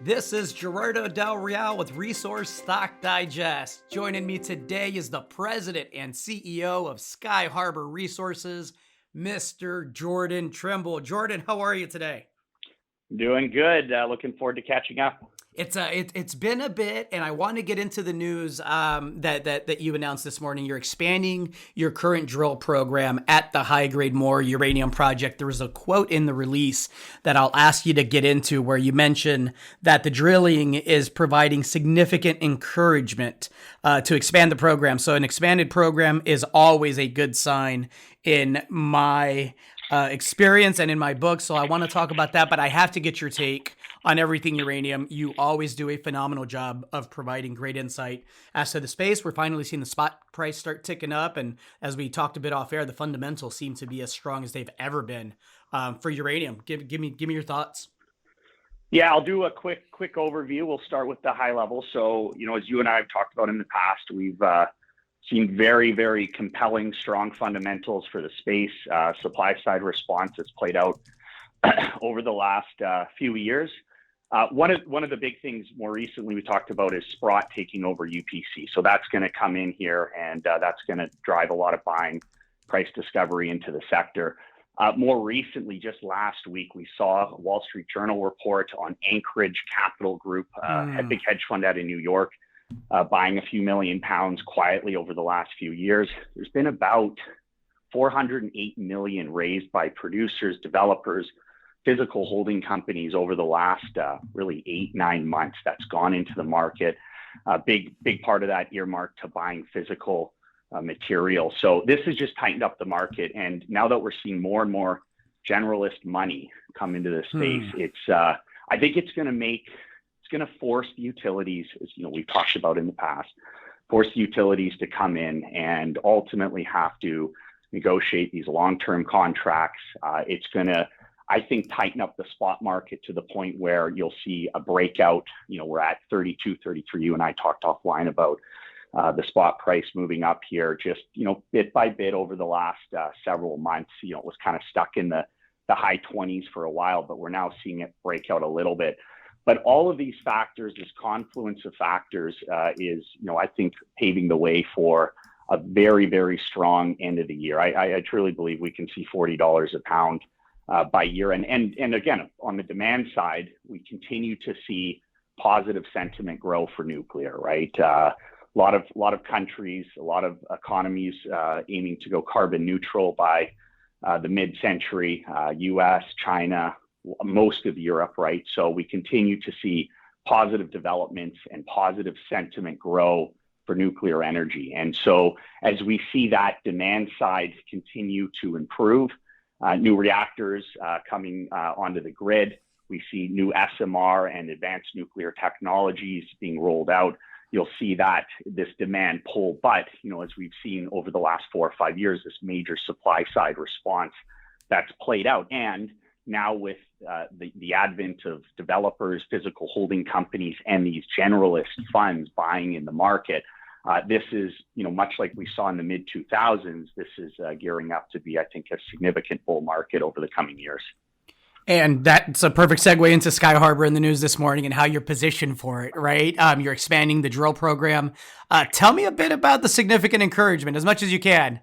This is Gerardo Del Real with Resource Stock Digest. Joining me today is the president and CEO of Skyharbour Resources, Mr. Jordan Trimble. Jordan, how are you today? Doing good. Looking forward to catching up. It's been a bit, and I want to get into the news that you announced this morning. You're expanding your current drill program at the high-grade Moore Uranium project. There was a quote in the release that I'll ask you to get into where you mention that the drilling is providing significant encouragement to expand the program. So an expanded program is always a good sign in my experience and in my book. So I want to talk about that, but I have to get your take on everything uranium. You always do a phenomenal job of providing great insight as to the space. We're finally seeing the spot price start ticking up. And as we talked a bit off air, the fundamentals seem to be as strong as they've ever been for uranium. Give me your thoughts. Yeah, I'll do a quick overview. We'll start with the high level. So, as you and I have talked about in the past, we've seen very, very compelling, strong fundamentals for the space. Supply side response has played out over the last few years. One of the big things more recently we talked about is Sprott taking over UPC. So that's going to come in here, and that's going to drive a lot of buying price discovery into the sector. More recently, just last week, we saw a Wall Street Journal report on Anchorage Capital Group, a big hedge fund out of New York, buying a few million pounds quietly over the last few years. There's been about 408 million raised by producers, developers, physical holding companies over the last really 8-9 months that's gone into the market. Big part of that earmarked to buying physical material. So this has just tightened up the market. And now that we're seeing more and more generalist money come into the space, I think it's going to force the utilities, as we've talked about in the past, force the utilities to come in and ultimately have to negotiate these long-term contracts. It's going to, I think, tighten up the spot market to the point where you'll see a breakout. We're at 32, 33. You and I talked offline about the spot price moving up here just, bit by bit over the last several months. It was kind of stuck in the high 20s for a while, but we're now seeing it break out a little bit. But all of these factors, this confluence of factors is, I think, paving the way for a very, very strong end of the year. I truly believe we can see $40 a pound by year. And again, on the demand side, we continue to see positive sentiment grow for nuclear, right? A lot of countries, a lot of economies aiming to go carbon neutral by the mid-century, US, China, most of Europe, right? So we continue to see positive developments and positive sentiment grow for nuclear energy. And so as we see that demand side continue to improve, new reactors coming onto the grid, we see new SMR and advanced nuclear technologies being rolled out. You'll see that this demand pull, but as we've seen over the last 4 or 5 years, this major supply side response that's played out. And now with the advent of developers, physical holding companies, and these generalist funds buying in the market, this is, much like we saw in the mid-2000s, this is gearing up to be, I think, a significant bull market over the coming years. And that's a perfect segue into Skyharbour in the news this morning and how you're positioned for it, right? You're expanding the drill program. Tell me a bit about the significant encouragement, as much as you can.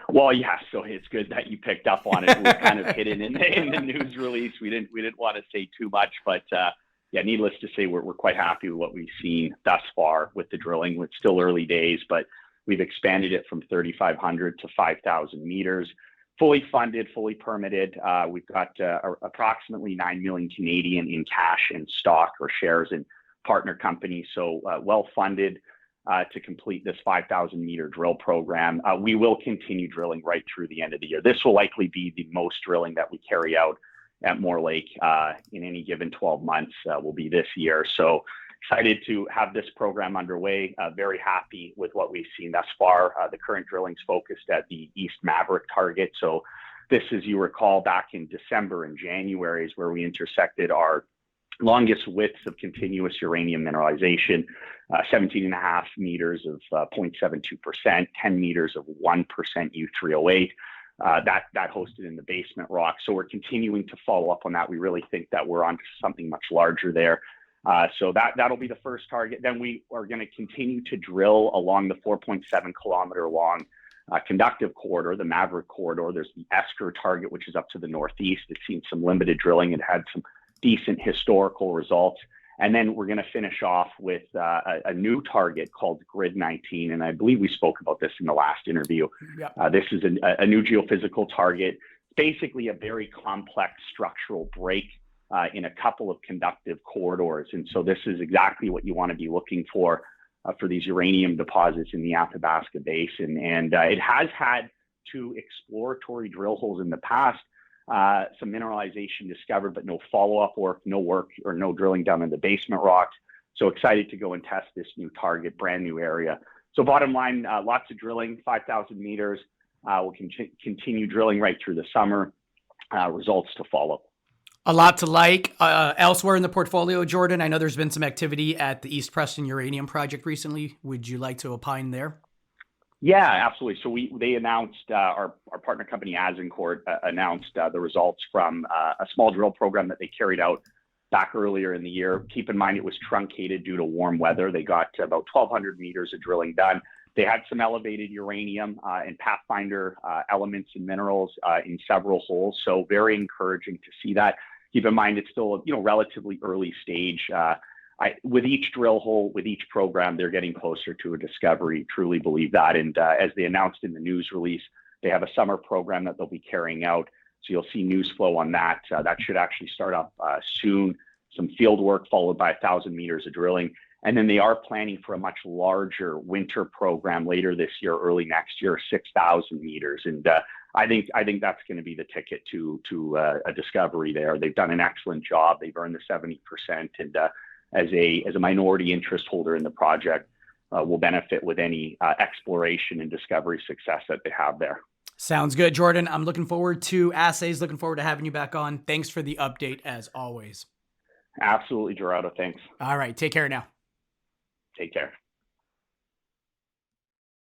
Well, yeah, so it's good that you picked up on it. It was kind of hidden in the news release. We didn't want to say too much, but yeah, needless to say, we're quite happy with what we've seen thus far with the drilling. It's still early days, but we've expanded it from 3,500 to 5,000 meters. Fully funded, fully permitted. We've got approximately 9 million Canadian in cash and stock or shares in partner companies. So well funded to complete this 5,000 meter drill program. We will continue drilling right through the end of the year. This will likely be the most drilling that we carry out at Moore Lake in any given 12 months will be this year. So excited to have this program underway. Very happy with what we've seen thus far. The current drilling is focused at the East Maverick target. So this, as you recall, back in December and January is where we intersected our longest widths of continuous uranium mineralization, 17.5 meters of 0.72%, 10 meters of 1% U3O8. that hosted in the basement rock. So we're continuing to follow up on that. We really think that we're on something much larger there. So that'll be the first target. Then we are going to continue to drill along the 4.7 kilometer long conductive corridor, the Maverick corridor. There's the Esker target, which is up to the northeast. It's seen some limited drilling. It had some decent historical results. And then we're going to finish off with a new target called Grid 19. And I believe we spoke about this in the last interview. Yep. This is a new geophysical target, basically a very complex structural break in a couple of conductive corridors. And so this is exactly what you want to be looking for these uranium deposits in the Athabasca Basin. And it has had 2 exploratory drill holes in the past, some mineralization discovered, but no follow-up work, or no drilling down in the basement rocks. So excited to go and test this new target, brand new area. So bottom line, lots of drilling, 5,000 meters. We'll continue drilling right through the summer, results to follow. A lot to like. Elsewhere in the portfolio, Jordan, I know there's been some activity at the East Preston Uranium project recently. Would you like to opine there? Yeah, absolutely. So they announced, our partner company Azincourt announced the results from a small drill program that they carried out back earlier in the year. Keep in mind, it was truncated due to warm weather. They got about 1,200 meters of drilling done. They had some elevated uranium and pathfinder elements and minerals in several holes. So very encouraging to see that. Keep in mind, it's still relatively early stage. With each drill hole, with each program, they're getting closer to a discovery. Truly believe that. And as they announced in the news release, they have a summer program that they'll be carrying out. So you'll see news flow on that. That should actually start up soon. Some field work followed by 1,000 meters of drilling. And then they are planning for a much larger winter program later this year, early next year, 6,000 meters. And I think that's going to be the ticket to a discovery there. They've done an excellent job. They've earned the 70%. And as a minority interest holder in the project, will benefit with any exploration and discovery success that they have there. Sounds good, Jordan. I'm looking forward to assays, looking forward to having you back on. Thanks for the update as always. Absolutely, Gerardo. Thanks. All right. Take care now. Take care.